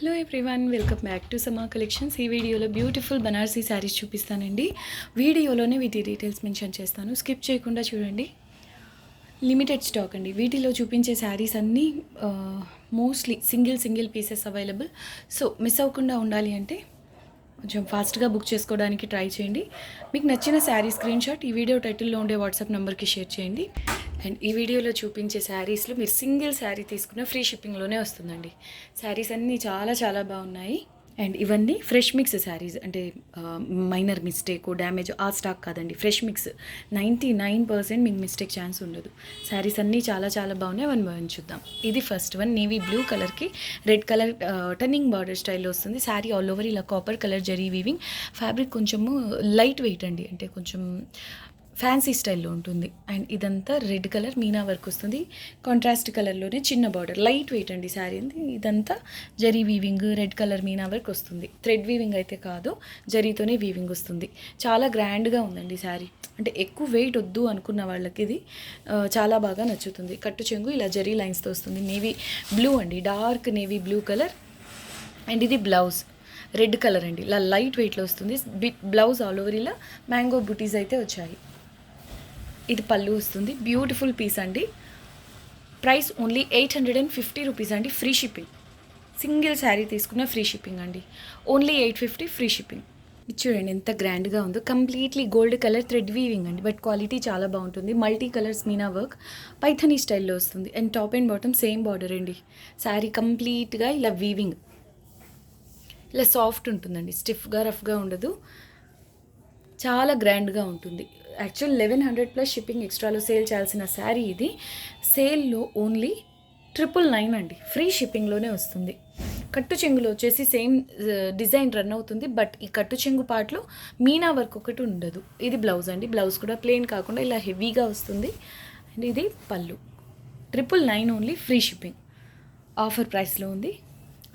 Hello everyone, welcome back to సమా collections. ఈ వీడియోలో బ్యూటిఫుల్ బనారసీ శారీస్ చూపిస్తానండి. వీడియోలోనే వీటి డీటెయిల్స్ మెన్షన్ చేస్తాను, స్కిప్ చేయకుండా చూడండి. లిమిటెడ్ స్టాక్ అండి. వీటిలో చూపించే శారీస్ అన్నీ mostly single pieces available. So miss అవ్వకుండా ఉండాలి అంటే కొంచెం ఫాస్ట్గా బుక్ చేసుకోవడానికి ట్రై చేయండి. మీకు నచ్చిన శారీ స్క్రీన్ షాట్ ఈ వీడియో టైటిల్లో ఉండే వాట్సాప్ నెంబర్కి షేర్ చేయండి. అండ్ ఈ వీడియోలో చూపించే శారీస్లో మీరు సింగిల్ శారీ తీసుకున్న ఫ్రీ షిప్పింగ్లోనే వస్తుందండి. శారీస్ అన్నీ చాలా బాగున్నాయి. అండ్ ఇవన్నీ ఫ్రెష్ మిక్స్ శారీస్, అంటే మైనర్ మిస్టేక్ డ్యామేజ్ ఆ స్టాక్ కాదండి. ఫ్రెష్ మిక్స్ 99% మీకు మిస్టేక్ ఛాన్స్ ఉండదు. శారీస్ అన్నీ చాలా బాగున్నాయి. వన్ చూద్దాం. ఇది ఫస్ట్ వన్, నేవీ బ్లూ కలర్కి రెడ్ కలర్ టర్నింగ్ బార్డర్ స్టైల్లో వస్తుంది. శారీ ఆల్ ఓవర్ ఇలా copper colour zari weaving. Fabric కొంచెము లైట్ వెయిట్ అండి, అంటే కొంచెం ఫ్యాన్సీ స్టైల్లో ఉంటుంది. అండ్ ఇదంతా రెడ్ కలర్ మీనా వర్క్ వస్తుంది. కాంట్రాస్ట్ కలర్లోనే చిన్న బార్డర్, లైట్ వెయిట్ అండి శారీ. ఇదంతా zari weaving, red colour meena work వస్తుంది. థ్రెడ్ వీవింగ్ అయితే కాదు, జరీతోనే వీవింగ్ వస్తుంది. చాలా గ్రాండ్గా ఉందండి శారీ. అంటే ఎక్కువ వెయిట్ వద్దు అనుకున్న వాళ్ళకి ఇది చాలా బాగా నచ్చుతుంది. కట్టు చెంగు ఇలా జరీ లైన్స్తో వస్తుంది. నేవీ బ్లూ అండి, dark navy blue colour. And ఇది బ్లౌజ్ రెడ్ కలర్ అండి, ఇలా లైట్ వెయిట్లో వస్తుంది. బ్లౌజ్ ఆల్ ఓవర్ ఇలా మ్యాంగో బుటీస్ అయితే వచ్చాయి. ఇది పళ్ళు వస్తుంది. బ్యూటిఫుల్ పీస్ అండి. ప్రైస్ ఓన్లీ 850 రూపీస్ అండి, ఫ్రీ షిప్పింగ్. సింగిల్ శారీ తీసుకున్న ఫ్రీ షిప్పింగ్ అండి. Only 850 free shipping. ఇది చూడండి ఎంత గ్రాండ్గా ఉందో. Completely gold colour thread weaving అండి, బట్ క్వాలిటీ చాలా బాగుంటుంది. Multi colours Meena work Paithani స్టైల్లో వస్తుంది. And top and bottom same border అండి. శారీ కంప్లీట్గా ఇలా వీవింగ్, ఇలా సాఫ్ట్ ఉంటుందండి, స్టిఫ్గా రఫ్గా ఉండదు. చాలా గ్రాండ్గా ఉంటుంది. యాక్చువల్ 1100+ షిప్పింగ్ ఎక్స్ట్రాలో సేల్ చేయాల్సిన శారీ ఇది. సేల్లో ఓన్లీ 999 అండి, ఫ్రీ షిప్పింగ్లోనే వస్తుంది. కట్టు చెంగులో వచ్చేసి సేమ్ డిజైన్ రన్ అవుతుంది, బట్ ఈ కట్టు చెంగు పార్ట్లో మీనా వర్క్ ఒకటి ఉండదు. ఇది బ్లౌజ్ అండి. బ్లౌజ్ కూడా ప్లెయిన్ కాకుండా ఇలా హెవీగా వస్తుంది. అండ్ ఇది పళ్ళు. 999 ఓన్లీ, ఫ్రీ షిప్పింగ్. ఆఫర్ ప్రైస్లో ఉంది,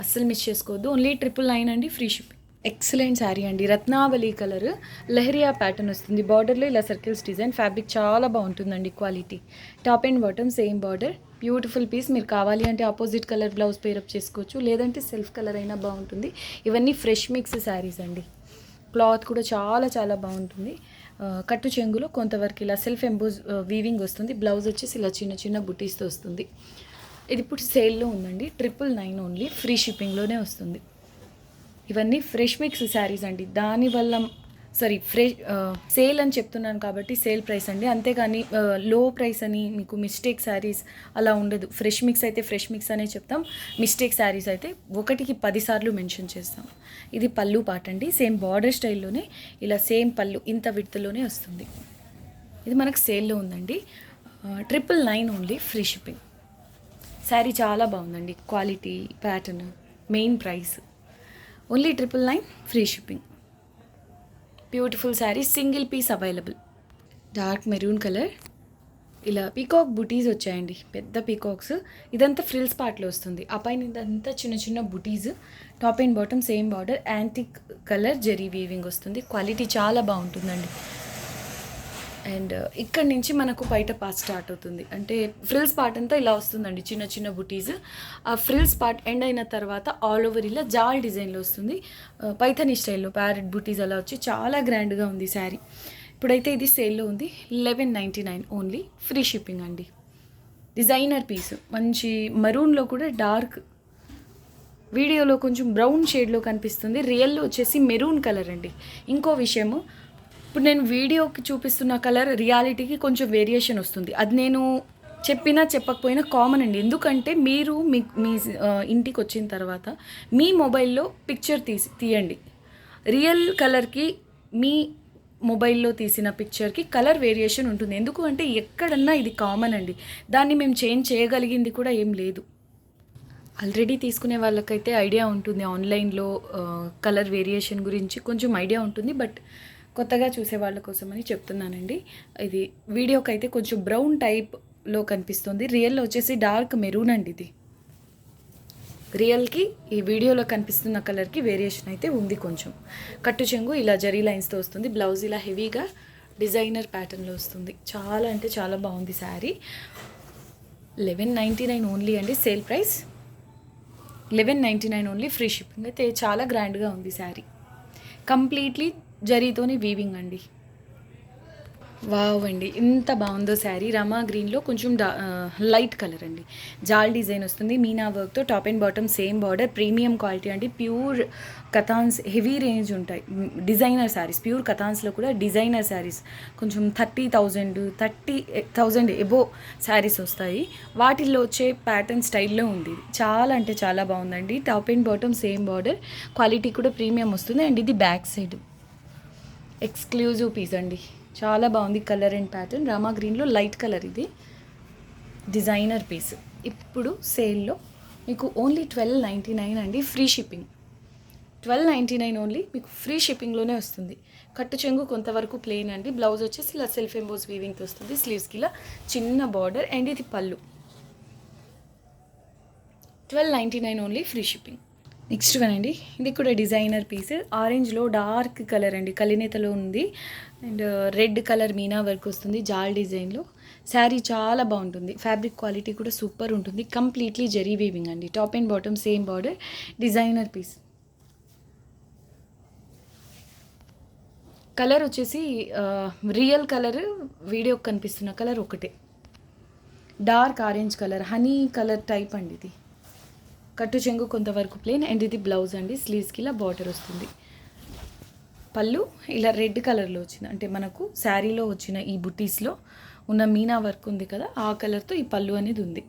అస్సలు మిస్ చేసుకోవద్దు. ఓన్లీ 999 అండి, ఫ్రీ షిప్పింగ్. ఎక్సలెంట్ శారీ అండి. రత్నావళి కలర్ లెహరియా ప్యాటర్న్ వస్తుంది. బార్డర్లో ఇలా సర్కిల్స్ డిజైన్. ఫ్యాబ్రిక్ చాలా బాగుంటుందండి, quality. Top and bottom same border. Beautiful piece. మీరు కావాలి అంటే ఆపోజిట్ కలర్ బ్లౌజ్ పేరప్ చేసుకోవచ్చు, లేదంటే సెల్ఫ్ కలర్ అయినా బాగుంటుంది. ఇవన్నీ ఫ్రెష్ మిక్స్ శారీస్ అండి. క్లాత్ కూడా చాలా బాగుంటుంది. కట్టు చెంగులో కొంతవరకు ఇలా సెల్ఫ్ ఎంబోజ్ వీవింగ్ వస్తుంది. బ్లౌజ్ వచ్చేసి ఇలా చిన్న బుటీస్తో వస్తుంది. ఇది ఇప్పుడు సేల్లో ఉందండి. 999 ఓన్లీ, ఫ్రీ షిప్పింగ్లోనే వస్తుంది. ఇవన్నీ ఫ్రెష్ మిక్స్ శారీస్ అండి. దానివల్ల సేల్ అని చెప్తున్నాను కాబట్టి సేల్ ప్రైస్ అండి, అంతేగాని లో ప్రైస్ అని మీకు మిస్టేక్ శారీస్ అలా ఉండదు. ఫ్రెష్ మిక్స్ అయితే ఫ్రెష్ మిక్స్ అనే చెప్తాం, మిస్టేక్ శారీస్ అయితే 1కి 10 సార్లు మెన్షన్ చేస్తాం. ఇది పళ్ళు పాట అండి. సేమ్ బార్డర్ స్టైల్లోనే ఇలా సేమ్ పళ్ళు ఇంత విడ్త్లోనే వస్తుంది. ఇది మనకు సేల్లో ఉందండి. 999 ఓన్లీ, ఫ్రీ షిప్పింగ్. శారీ చాలా బాగుందండి, quality, pattern, main price. Only 999, free shipping. Beautiful sari, single piece available. Dark maroon colour, ఇలా పీకాక్ బుటీస్ వచ్చాయండి, పెద్ద పీకాక్స్. ఇదంతా ఫ్రిల్స్ పార్ట్లో వస్తుంది. ఆ పైన ఇదంతా చిన్న బుటీస్. Top and bottom same border. Antique colour zari weaving వస్తుంది. క్వాలిటీ చాలా బాగుంటుందండి. అండ్ ఇక్కడ నుంచి మనకు బయట పార్ట్ స్టార్ట్ అవుతుంది. అంటే ఫ్రిల్స్ పార్ట్ అంతా ఇలా వస్తుందండి, చిన్న బుటీస్. ఆ ఫ్రిల్స్ పార్ట్ ఎండ్ అయిన తర్వాత ఆల్ ఓవర్ ఇలా జాల్ డిజైన్లో వస్తుంది. పైథనీ స్టైల్లో ప్యారెట్ బుటీస్ అలా వచ్చి చాలా గ్రాండ్గా ఉంది శారీ. ఇప్పుడైతే ఇది సేల్లో ఉంది. 1199 ఓన్లీ, ఫ్రీ షిప్పింగ్ అండి. డిజైనర్ పీస్, మంచి మరూన్లో కూడా డార్క్, వీడియోలో కొంచెం బ్రౌన్ షేడ్లో కనిపిస్తుంది, రియల్లో వచ్చేసి మెరూన్ కలర్ అండి. ఇంకో విషయము, ఇప్పుడు నేను వీడియోకి చూపిస్తున్న కలర్ రియాలిటీకి కొంచెం వేరియేషన్ వస్తుంది. అది నేను చెప్పినా చెప్పకపోయినా కామన్ అండి. ఎందుకంటే మీరు మీ ఇంటికి వచ్చిన తర్వాత మీ మొబైల్లో పిక్చర్ తీయండి. రియల్ కలర్కి మీ మొబైల్లో తీసిన పిక్చర్కి కలర్ వేరియేషన్ ఉంటుంది. ఎందుకు అంటే ఎక్కడన్నా ఇది కామన్ అండి. దాన్ని మేము చేంజ్ చేయగలిగింది కూడా ఏం లేదు. ఆల్రెడీ తీసుకునే వాళ్ళకైతే ఐడియా ఉంటుంది, ఆన్లైన్లో కలర్ వేరియేషన్ గురించి కొంచెం ఐడియా ఉంటుంది. బట్ కొత్తగా చూసే వాళ్ళ కోసమని చెప్తున్నానండి. ఇది వీడియోకి అయితే కొంచెం బ్రౌన్ టైప్లో కనిపిస్తుంది, రియల్లో వచ్చేసి డార్క్ మెరూన్ అండి. ఇది రియల్కి ఈ వీడియోలో కనిపిస్తున్న కలర్కి వేరియేషన్ అయితే ఉంది కొంచెం. కట్టు చెంగు ఇలా జరీ లైన్స్తో వస్తుంది. బ్లౌజ్ ఇలా హెవీగా డిజైనర్ ప్యాటర్న్లో వస్తుంది. చాలా అంటే చాలా బాగుంది శారీ. 1199 ఓన్లీ అండి, sale price. 1199 only, free shipping. అయితే చాలా గ్రాండ్గా ఉంది శారీ. కంప్లీట్లీ జరీతోని వీవింగ్ అండి. వావ్ అండి, ఎంత బాగుందో శారీ. రమా గ్రీన్లో కొంచెం లైట్ కలర్ అండి. జాల్ డిజైన్ వస్తుంది, మీనా వర్క్తో. Top and bottom same border, premium quality అండి. ప్యూర్ కథాన్స్, హెవీ రేంజ్ ఉంటాయి డిజైనర్ శారీస్. ప్యూర్ కథాన్స్లో కూడా డిజైనర్ శారీస్ కొంచెం 30,000 ఎబో శారీస్ వస్తాయి. వాటిల్లో వచ్చే ప్యాటర్న్ స్టైల్లో ఉంది. చాలా అంటే చాలా బాగుందండి. Top and bottom same border, quality కూడా ప్రీమియం వస్తుంది. అండ్ ఇది బ్యాక్ సైడ్ ఎక్స్క్లూజివ్ పీస్ అండి. చాలా బాగుంది కలర్ అండ్ ప్యాటర్న్. రామా గ్రీన్లో లైట్ కలర్, ఇది డిజైనర్ పీస్. ఇప్పుడు సేల్లో మీకు ఓన్లీ 1299 అండి, ఫ్రీ షిప్పింగ్. 1299 ఓన్లీ, మీకు ఫ్రీ షిప్పింగ్లోనే వస్తుంది. కట్టు చెంగు కొంతవరకు ప్లెయిన్ అండి. బ్లౌజ్ వచ్చేసి ఇలా సెల్ఫ్ ఎంబోస్ వీవింగ్తో వస్తుంది. స్లీవ్స్కి ఇలా చిన్న బార్డర్ అండ్ ఇది పళ్ళు. 1299 only, free shipping. Next one అండి, ఇది కూడా డిజైనర్ పీస్. ఆరెంజ్లో డార్క్ కలర్ అండి, కలినేతలో ఉంది. And red colour meena work వస్తుంది జాల్ డిజైన్లో. శారీ చాలా బాగుంటుంది. ఫ్యాబ్రిక్ క్వాలిటీ కూడా సూపర్ ఉంటుంది. కంప్లీట్లీ జరీ వీవింగ్ అండి. Top and bottom same border, designer piece. Colour వచ్చేసి రియల్ కలర్, వీడియోకి కనిపిస్తున్న కలర్ ఒకటే. Dark orange colour, honey colour type అండి ఇది. కట్టు చెంగు కొంతవరకు ప్లేన్ అండ్ ఇది బ్లౌజ్ అండి. స్లీవ్స్కి ఇలా బార్డర్ వస్తుంది. పళ్ళు ఇలా రెడ్ కలర్లో వచ్చింది, అంటే మనకు శారీలో వచ్చిన ఈ బుటీస్లో ఉన్న మీనా వర్క్ ఉంది కదా, ఆ కలర్తో ఈ పళ్ళు అనేది ఉంది.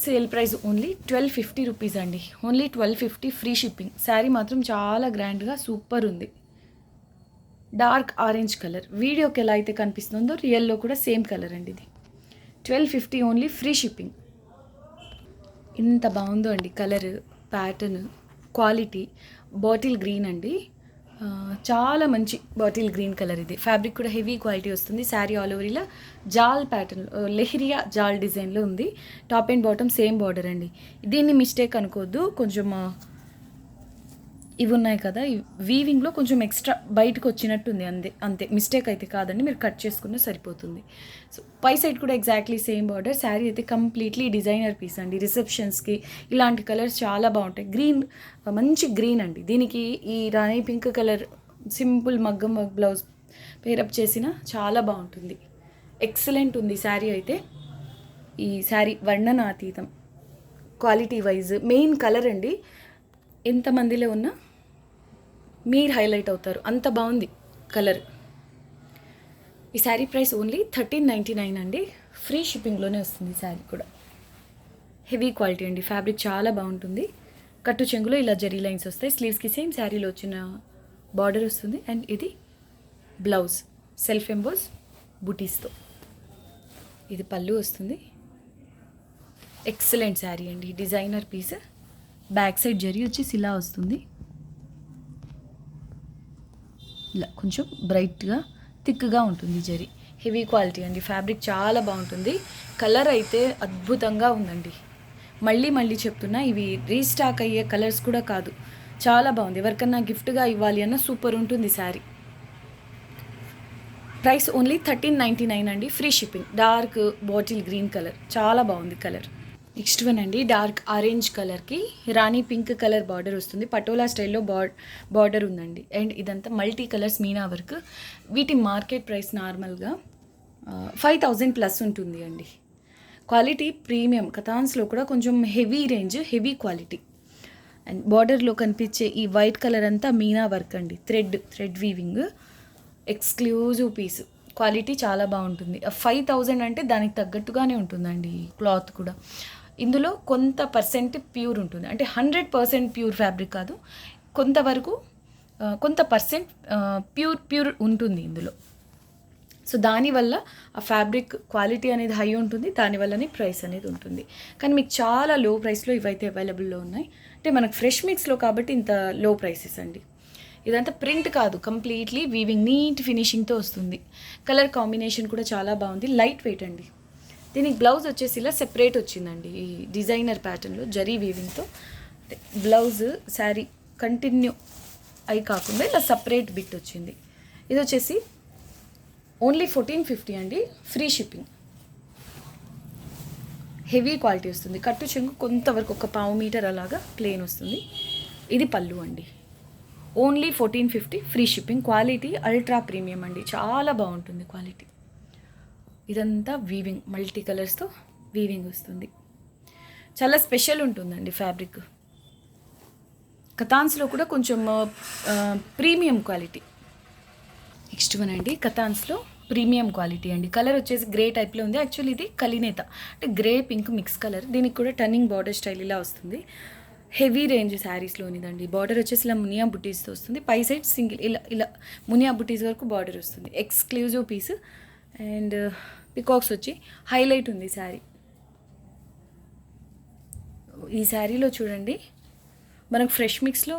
సేల్ ప్రైస్ ఓన్లీ 1250 రూపీస్ అండి. Only 1250, free shipping. శారీ మాత్రం చాలా గ్రాండ్గా సూపర్ ఉంది. డార్క్ ఆరెంజ్ కలర్, వీడియోకి ఎలా అయితే కనిపిస్తుందో రియల్లో కూడా సేమ్ కలర్ అండి ఇది. 1250 ఓన్లీ, ఫ్రీ షిప్పింగ్. ఇంత బాగుందో అండి colour, pattern, quality. Bottle green అండి, చాలా మంచి బాటిల్ గ్రీన్ కలర్ ఇది. ఫ్యాబ్రిక్ కూడా హెవీ క్వాలిటీ వస్తుంది. శారీ ఆల్ ఓవర్ ఇలా జాల్ ప్యాటర్న్, లెహరియా జాల్ డిజైన్లో ఉంది. Top and bottom same border అండి. దీన్ని మిస్టేక్ అనుకోవద్దు, కొంచెం ఇవి ఉన్నాయి కదా, ఈ వీవింగ్లో కొంచెం ఎక్స్ట్రా బయటకు వచ్చినట్టుంది, అంతే మిస్టేక్ అయితే కాదండి. మీరు కట్ చేసుకున్న సరిపోతుంది. సో పై సైడ్ కూడా ఎగ్జాక్ట్లీ సేమ్ బార్డర్. శారీ అయితే కంప్లీట్లీ డిజైనర్ పీస్ అండి. రిసెప్షన్స్కి ఇలాంటి కలర్స్ చాలా బాగుంటాయి. గ్రీన్, మంచి గ్రీన్ అండి. దీనికి ఈ రాణి పింక్ కలర్ సింపుల్ మగ్గం వర్క్ బ్లౌజ్ పేరప్ చేసిన చాలా బాగుంటుంది. ఎక్సలెంట్ ఉంది శారీ అయితే. ఈ శారీ వర్ణనాతీతం క్వాలిటీ వైజ్. మెయిన్ కలర్ అండి, ఎంతమందిలో ఉన్నా మీరు హైలైట్ అవుతారు, అంత బాగుంది కలర్. ఈ శారీ ప్రైస్ ఓన్లీ 1399 అండి, ఫ్రీ షిప్పింగ్లోనే వస్తుంది. శారీ కూడా హెవీ క్వాలిటీ అండి. ఫ్యాబ్రిక్ చాలా బాగుంటుంది. కట్టు చెంగులో ఇలా జరీ లైన్స్ వస్తాయి. స్లీవ్స్కి సేమ్ శారీలో వచ్చిన బార్డర్ వస్తుంది. అండ్ ఇది బ్లౌజ్ సెల్ఫ్ ఎంబోస్ బుటీస్తో. ఇది పళ్ళు వస్తుంది. ఎక్సలెంట్ శారీ అండి, designer piece. Back side zari వచ్చేసి ఇలా వస్తుంది. ఇలా కొంచెం బ్రైట్గా థిక్గా ఉంటుంది జరీ. హెవీ క్వాలిటీ అండి. ఫ్యాబ్రిక్ చాలా బాగుంటుంది. కలర్ అయితే అద్భుతంగా ఉందండి. మళ్ళీ మళ్ళీ చెప్తున్నా, ఇవి రీస్టాక్ అయ్యే కలర్స్ కూడా కాదు. చాలా బాగుంది. ఎవరికన్నా గిఫ్ట్గా ఇవ్వాలి అన్న సూపర్ ఉంటుంది శారీ. ప్రైస్ ఓన్లీ 1399 అండి, free shipping. Dark bottle green colour, చాలా బాగుంది కలర్. నెక్స్ట్ వన్ అండి, డార్క్ ఆరెంజ్ కలర్కి రాణి పింక్ కలర్ బార్డర్ వస్తుంది. పటోలా స్టైల్లో బార్డర్ ఉందండి. అండ్ ఇదంతా మల్టీ కలర్స్ మీనా వర్క్. వీటి మార్కెట్ ప్రైస్ నార్మల్గా 5000 ప్లస్ ఉంటుంది అండి. Quality premium. కథాన్స్లో కూడా కొంచెం heavy range, heavy quality. And బార్డర్లో కనిపించే ఈ వైట్ కలర్ అంతా మీనా వర్క్ అండి. Thread weaving, exclusive piece. Quality చాలా బాగుంటుంది. 5000 అంటే దానికి తగ్గట్టుగానే ఉంటుందండి క్లాత్ కూడా. ఇందులో కొంత పర్సెంట్ ప్యూర్ ఉంటుంది, అంటే 100% ప్యూర్ ఫ్యాబ్రిక్ కాదు, కొంతవరకు కొంత పర్సెంట్ ప్యూర్ ఉంటుంది ఇందులో. సో దానివల్ల ఆ ఫ్యాబ్రిక్ క్వాలిటీ అనేది హై ఉంటుంది, దానివల్లనే ప్రైస్ అనేది ఉంటుంది. కానీ మీకు చాలా లో ప్రైస్లో ఇవైతే అవైలబుల్లో ఉన్నాయి. అంటే మనకు ఫ్రెష్ మిక్స్లో కాబట్టి ఇంత లో ప్రైసెస్ అండి. ఇదంతా ప్రింట్ కాదు, కంప్లీట్లీ వీవింగ్, నీట్ ఫినిషింగ్తో వస్తుంది. కలర్ కాంబినేషన్ కూడా చాలా బాగుంది. లైట్ వెయిట్ అండి. దీనికి బ్లౌజ్ వచ్చేసి ఇలా సెపరేట్ వచ్చిందండి, ఈ డిజైనర్ ప్యాటర్న్లో జరీ వీవింగ్తో. బ్లౌజ్ శారీ కంటిన్యూ అయి కాకుండా ఇలా సపరేట్ బిట్ వచ్చింది. ఇది వచ్చేసి ఓన్లీ 1450 అండి, ఫ్రీ షిప్పింగ్. హెవీ క్వాలిటీ వస్తుంది. కట్టు చెంగు కొంతవరకు ఒక పావు మీటర్ అలాగా ప్లెయిన్ వస్తుంది. ఇది పళ్ళు అండి. Only 1450 free shipping. Quality ultra premium అండి, చాలా బాగుంటుంది క్వాలిటీ. ఇదంతా వీవింగ్, మల్టీ కలర్స్తో వీవింగ్ వస్తుంది. చాలా స్పెషల్ ఉంటుందండి ఫ్యాబ్రిక్. కతాన్స్లో కూడా కొంచెం ప్రీమియం క్వాలిటీ. నెక్స్ట్ వన్ అండి, కతాన్స్లో ప్రీమియం క్వాలిటీ అండి. కలర్ వచ్చేసి గ్రే టైప్లో ఉంది. యాక్చువల్లీ ఇది కలినేత అంటే గ్రే పింక్ మిక్స్ కలర్. దీనికి కూడా టర్నింగ్ బార్డర్ స్టైల్ ఇలా వస్తుంది. Heavy range శారీస్లోనిదండి. బార్డర్ వచ్చేసి ఇలా మునియా బుటీస్తో వస్తుంది. పై సైడ్ సింగిల్ ఇలా ఇలా మునియా బుటీస్ వరకు బార్డర్ వస్తుంది. ఎక్స్క్లూజివ్ పీస్ అండ్ పికాక్స్ వచ్చి హైలైట్ ఉంది శారీ. ఈ శారీలో చూడండి, మనకు ఫ్రెష్ మిక్స్లో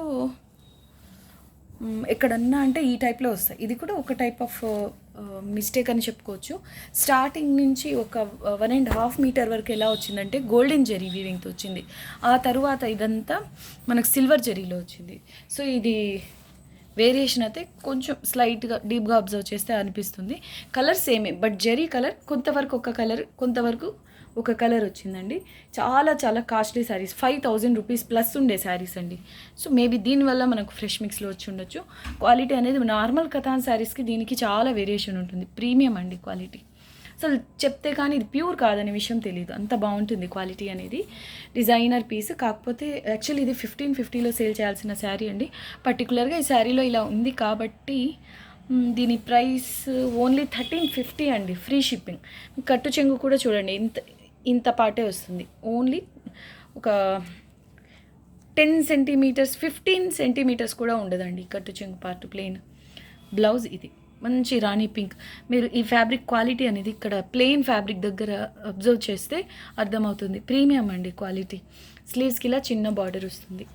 ఎక్కడన్నా అంటే ఈ టైప్లో వస్తాయి. ఇది కూడా ఒక టైప్ ఆఫ్ మిస్టేక్ అని చెప్పుకోవచ్చు. స్టార్టింగ్ నుంచి ఒక 1.5 మీటర్ వరకు ఎలా వచ్చిందంటే గోల్డెన్ జరీ వీవింగ్తో వచ్చింది. ఆ తరువాత ఇదంతా మనకు సిల్వర్ జరీలో వచ్చింది. సో ఇది వేరియేషన్ అయితే కొంచెం స్లైట్గా డీప్గా అబ్జర్వ్ చేస్తే అనిపిస్తుంది. కలర్ సేమే, బట్ జరీ కలర్ కొంతవరకు ఒక కలర్, కొంతవరకు ఒక కలర్ వచ్చిందండి. చాలా చాలా కాస్ట్లీ శారీస్, 5000 రూపీస్ ప్లస్ ఉండే శారీస్ అండి. సో మేబీ దీనివల్ల మనకు ఫ్రెష్ మిక్స్లో వచ్చి ఉండొచ్చు. క్వాలిటీ అనేది నార్మల్ కథాన్ శారీస్కి దీనికి చాలా వేరియేషన్ ఉంటుంది. ప్రీమియం అండి క్వాలిటీ. అసలు చెప్తే కానీ ఇది ప్యూర్ కాదనే విషయం తెలియదు, అంత బాగుంటుంది క్వాలిటీ అనేది. డిజైనర్ పీస్, కాకపోతే యాక్చువల్లీ ఇది 1550లో సేల్ చేయాల్సిన శారీ అండి. పర్టికులర్గా ఈ శారీలో ఇలా ఉంది కాబట్టి దీని ప్రైస్ ఓన్లీ 1350 అండి, ఫ్రీ షిప్పింగ్. కట్టు చెంగు కూడా చూడండి ఇంత పాటే వస్తుంది. ఓన్లీ ఒక 10 సెంటీమీటర్స్ 15 సెంటీమీటర్స్ కూడా ఉండదండి కట్టు చెంగు పార్ట్. ప్లెయిన్ బ్లౌజ్ ఇది మంచి రాణి పింక్. మీరు ఈ ఫ్యాబ్రిక్ క్వాలిటీ అనేది ఇక్కడ ప్లెయిన్ ఫ్యాబ్రిక్ దగ్గర అబ్జర్వ్ చేస్తే అర్థమవుతుంది. ప్రీమియం అండి క్వాలిటీ. స్లీవ్స్కి ఇలా చిన్న బార్డర్ వస్తుంది.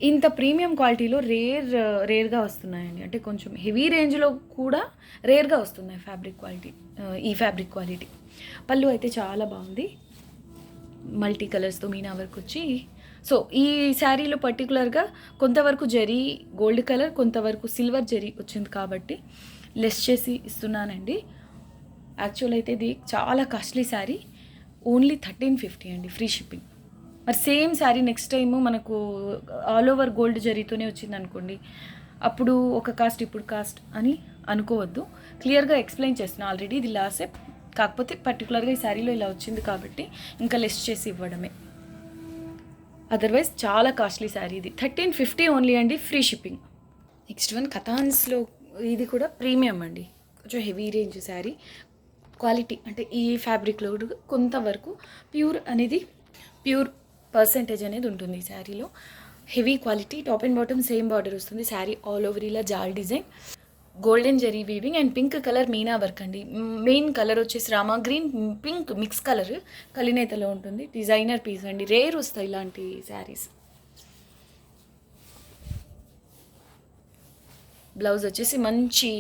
ఇంత ప్రీమియం క్వాలిటీలో రేర్గా వస్తున్నాయండి. అంటే కొంచెం హెవీ రేంజ్లో కూడా రేర్గా వస్తున్నాయి ఫ్యాబ్రిక్ క్వాలిటీ. ఈ ఫ్యాబ్రిక్ క్వాలిటీ. పళ్ళు అయితే చాలా బాగుంది, మల్టీ కలర్స్తో మీనా వర్క్ వచ్చి. సో ఈ శారీలో పర్టికులర్గా కొంతవరకు జరీ గోల్డ్ కలర్, కొంతవరకు సిల్వర్ జరీ వచ్చింది కాబట్టి లెస్ చేసి ఇస్తున్నానండి. యాక్చువల్ అయితే ఇది చాలా కాస్ట్లీ శారీ. ఓన్లీ 1350 అండి, ఫ్రీ షిప్పింగ్. మరి సేమ్ శారీ నెక్స్ట్ టైము మనకు ఆల్ ఓవర్ గోల్డ్ జరీతోనే వచ్చింది అనుకోండి, అప్పుడు ఒక కాస్ట్ ఇప్పుడు కాస్ట్ అని అనుకోవద్దు. క్లియర్గా ఎక్స్ప్లెయిన్ చేస్తున్నా ఆల్రెడీ. ఇది లాసే, కాకపోతే పర్టికులర్గా ఈ శారీలో ఇలా వచ్చింది కాబట్టి ఇంకా లెస్ చేసి ఇవ్వడమే. అదర్వైజ్ చాలా కాస్ట్లీ శారీ ఇది. 1350 ఓన్లీ అండి, ఫ్రీ షిప్పింగ్. నెక్స్ట్ వన్ కథాన్స్లో ఇది కూడా ప్రీమియం అండి, కొంచెం హెవీ రేంజ్ శారీ. క్వాలిటీ అంటే ఈ ఫ్యాబ్రిక్లో కొంతవరకు ప్యూర్ పర్సెంటేజ్ అనేది ఉంటుంది ఈ శారీలో. Heavy quality. Top and bottom same border వస్తుంది. శారీ ఆల్ ఓవర్ ఇలా జాల్ design, golden zari weaving and pink colour meena work అండి. మెయిన్ కలర్ వచ్చేసి rama green pink mix colour కలినేతలో ఉంటుంది. డిజైనర్ పీస్ అండి, రేర్ వస్తాయి ఇలాంటి శారీస్. బ్లౌజ్ వచ్చేసి మంచి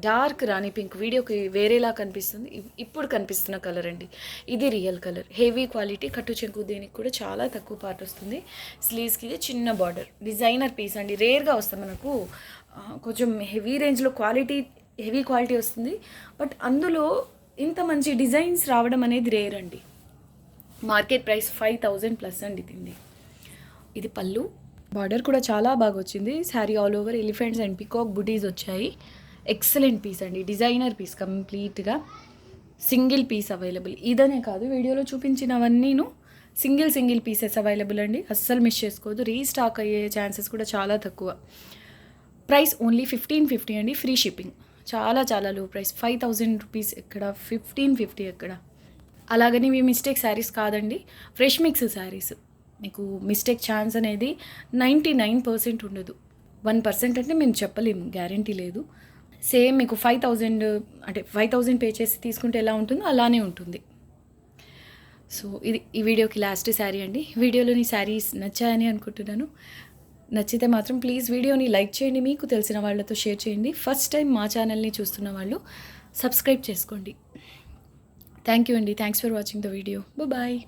డార్క్ రాణి పింక్. వీడియోకి వేరేలా కనిపిస్తుంది, ఇప్పుడు కనిపిస్తున్న కలర్ అండి. ఇది రియల్ కలర్. Heavy quality. కట్టు చెంకు దీనికి కూడా చాలా తక్కువ పార్ట్ వస్తుంది. స్లీవ్స్కి ఇది చిన్న బార్డర్. డిజైనర్ పీస్ అండి, రేర్గా వస్తాయి మనకు. కొంచెం హెవీ రేంజ్లో హెవీ క్వాలిటీ వస్తుంది, బట్ అందులో ఇంత మంచి డిజైన్స్ రావడం అనేది రేర్ అండి. మార్కెట్ ప్రైస్ 5000 ప్లస్ అండి దీన్ని. ఇది పళ్ళు. బార్డర్ కూడా చాలా బాగా వచ్చింది. Sari all over elephants and peacock బుటీస్ వచ్చాయి. ఎక్సలెంట్ పీస్ అండి, డిజైనర్ పీస్ కంప్లీట్గా. Single piece available. ఇదనే కాదు, వీడియోలో చూపించినవన్నీను సింగిల్ పీసెస్ అవైలబుల్ అండి. అస్సలు మిస్ చేసుకోవద్దు. రీస్టాక్ అయ్యే ఛాన్సెస్ కూడా చాలా తక్కువ. ప్రైస్ ఓన్లీ 1550 అండి, ఫ్రీ షిప్పింగ్. చాలా చాలా లో ప్రైస్. 5000 రూపీస్ ఎక్కడ, 1550 ఎక్కడ. అలాగని మీ మిస్టేక్ శారీస్ కాదండి, ఫ్రెష్ మిక్స్ శారీస్. మీకు మిస్టేక్ ఛాన్స్ అనేది 99% ఉండదు. 1% అంటే మేము చెప్పలేము, గ్యారంటీ లేదు. సేమ్ మీకు 5000 పే చేసి తీసుకుంటే ఎలా ఉంటుందో అలానే ఉంటుంది. సో ఇది ఈ వీడియోకి లాస్ట్ శారీ అండి. వీడియోలోని శారీస్ నచ్చాయని అనుకుంటున్నాను. నచ్చితే మాత్రం ప్లీజ్ వీడియోని లైక్ చేయండి, మీకు తెలిసిన వాళ్ళతో షేర్ చేయండి. ఫస్ట్ టైం మా ఛానల్ని చూస్తున్న వాళ్ళు సబ్స్క్రైబ్ చేసుకోండి. థ్యాంక్ యూ అండి. Thanks for watching the video. Bye.